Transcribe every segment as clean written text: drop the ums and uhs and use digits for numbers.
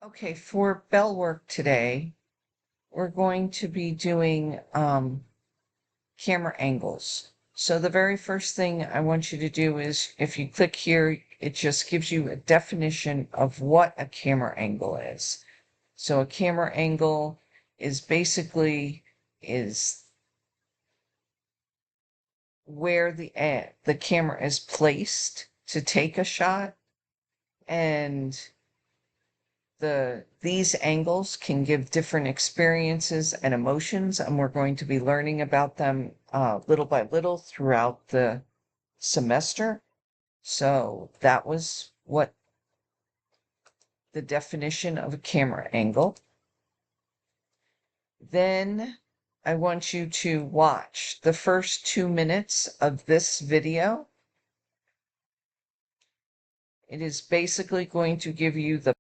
Okay, for bell work today, we're going to be doing camera angles. So the very first thing I want you to do is if you click here, it just gives you a definition of what a camera angle is. So a camera angle is basically is where the camera is placed to take a shot, and these angles can give different experiences and emotions, and we're going to be learning about them little by little throughout the semester. So that was what the definition of a camera angle. Then I want you to watch the first 2 minutes of this video. It is basically going to give you the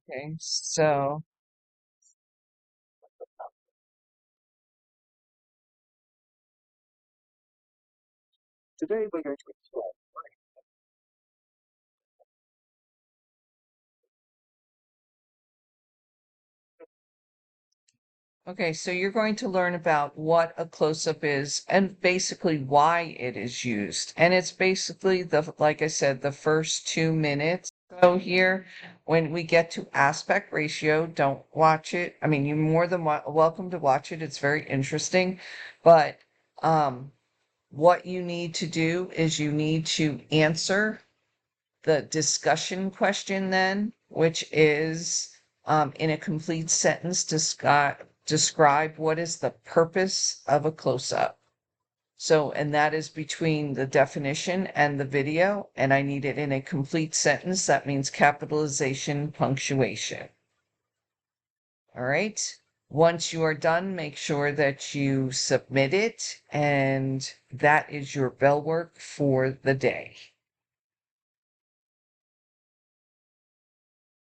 okay, so today we're going to explore. Okay, so you're going to learn about what a close-up is and basically why it is used. And it's basically like I said, the first 2 minutes. So here, when we get to aspect ratio, don't watch it. I mean, you're more than welcome to watch it. It's very interesting. But what you need to do is you need to answer the discussion question then, which is in a complete sentence, describe what is the purpose of a close-up. So, and that is between the definition and the video, and I need it in a complete sentence. That means capitalization, punctuation. All right. Once you are done, make sure that you submit it, and that is your bell work for the day.